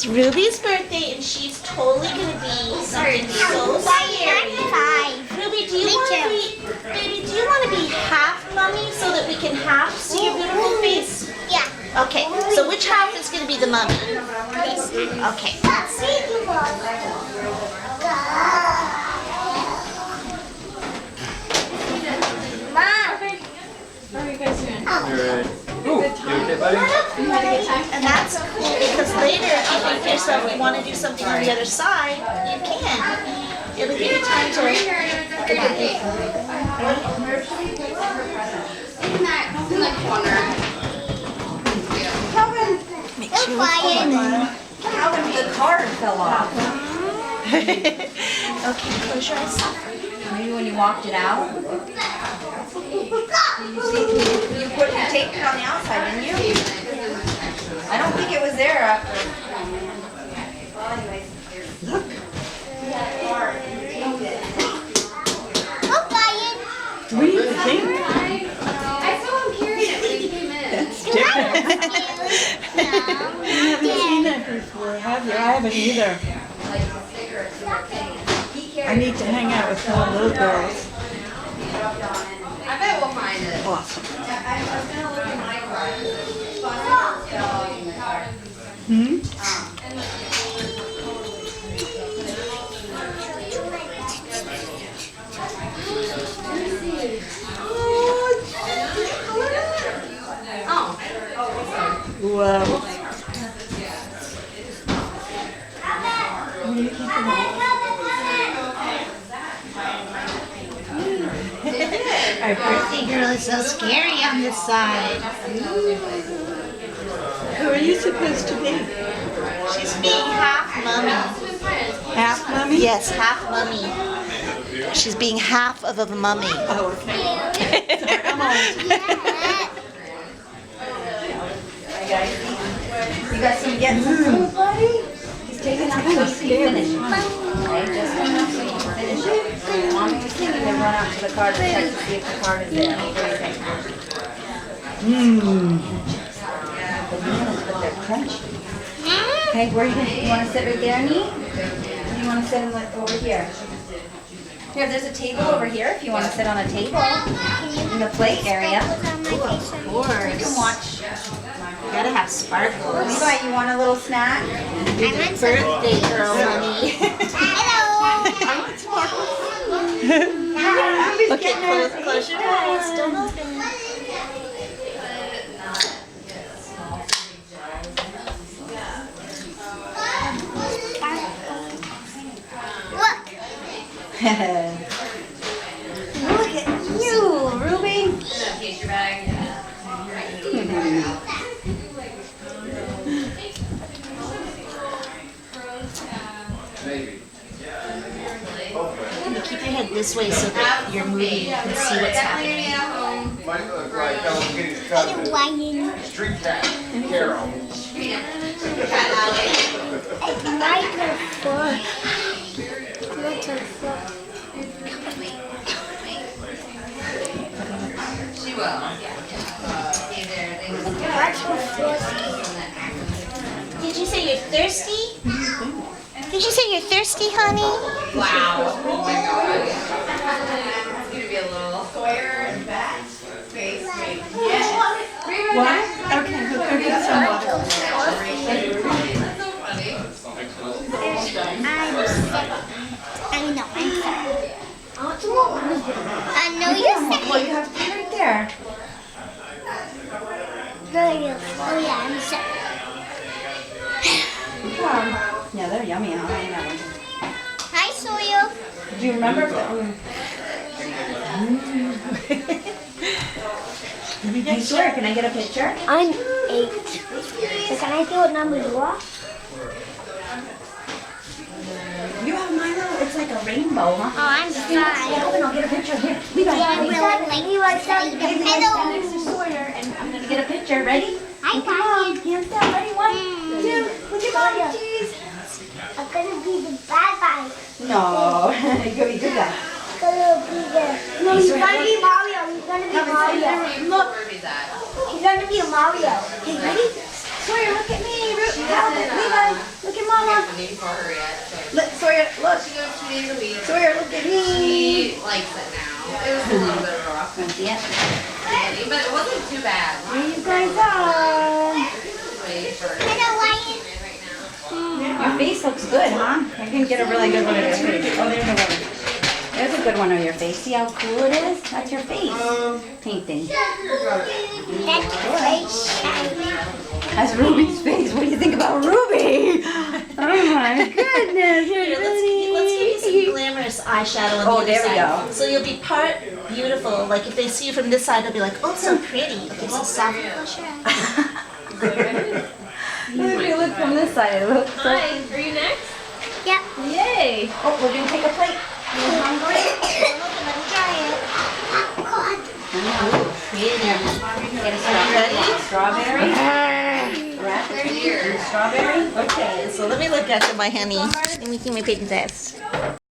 It's Ruby's birthday and she's totally gonna be something so scary. Ruby, do you want to be, baby, do you want to be half mummy so that we can half see your beautiful face? Yeah. Okay, so which half is gonna be the mummy? This. Okay. How are you guys doing? Good. Ooh, you okay, buddy? And that's cool because later if you think to yourself you want to do something on the other side, you can. It'll give you time to think about it. In that corner. Make sure we're filming. Calvin, the card fell off. Okay, close your eyes. Maybe when you walked it out. You see, you taped it on the outside, didn't you? I don't think it was there. Well, anyways. Look. Look, Ryan. What do you think? I saw him carrying it when he came in. That's different. You haven't seen that before, have you? I haven't either. I need to hang out with more little girls. I bet we'll find it. Awesome. Wow. Our birthday girl is so scary on this side. Who are you supposed to be? She's being half mummy. Half mummy? Yes, half mummy. She's being half of a mummy. Oh, okay. Sorry, I'm old. You got some getting some food, buddy? He's taking out so you can finish it. Okay, just enough so you can finish it. Mommy was thinking to run out to the car to check to see if the card is there. What do you think? Bananas, but they're crunchy. Okay, where are you gonna, you wanna sit right there, Nee? Or do you wanna sit over here? Here, there's a table over here if you wanna sit on a table in the plate area. Of course. You can watch. You gotta have sparkles. Levi, you want a little snack? You're the birthday girl, mummy. Okay, close your eyes. Don't open. Look. Look at you, Ruby. Case your bag. You keep your head this way so that you're moving. You can see what's happening. Might look like getting cut. Ryan. Street cat, Carol. It's my turn first. My turn first. She will. See there. They was Watch her first. Did you say you're thirsty? Did you say you're thirsty, honey? wow. Oh my god. It's gonna be a little square and fat face. Yes. What? Okay, we'll go get some water. That's so funny. I'm sick. I know you're sick. Well, you have to be right there. Oh yeah, I'm sick. Yeah, they're yummy, huh? I ain't that one. Hi, Soil. Do you remember? Hey, Sawyer, can I get a picture? I'm 8. So can I see what number you are? You have my little, it's like a rainbow, huh? Oh, I'm 5. Calvin, I'll get a picture here. Levi, Yeah, Levi, Hello. next to Sawyer, and I'm gonna get a picture. Ready? Hi, Look at Mom. Hands down. Ready? 1, 2. Look at Mommy, cheese. I'm gonna be the bad guy. No, you're gonna be good guy. Gonna be the. No, he's gonna be Mario. He's gonna be Mario. Look, Where's that? He's gonna be a Mario. okay, ready? Sawyer, look at me. Calvin, Levi, look at get the name for her yet. So Look, Sawyer, look. she goes 2 days a week. Sawyer, look at me. She likes it now. It was a little bit rough, Want to see it? but it wasn't too bad. There you guys are. Wait for it right now. Your face looks good, huh? I didn't get a really good one of your face. Oh, there's a one. There's a good one of your face. See how cool it is? That's your face painting. That's Ruby's face. What do you think about Ruby? Oh my goodness. Here, let's give you some glamorous eyeshadow on the Oh, other there we side. go. So you'll be part beautiful. Like if they see you from this side, they'll be like, oh, so pretty. Okay, so soft. Close your eyes. If you look from this side, it looks so... Hi, are you next? Yep. Yay! Oh, we're going to take a plate. You hungry? Let me try it. Get a strawberry. Raspberry? Strawberry? Okay, so let me look at you, my honey. Let me give my painting test.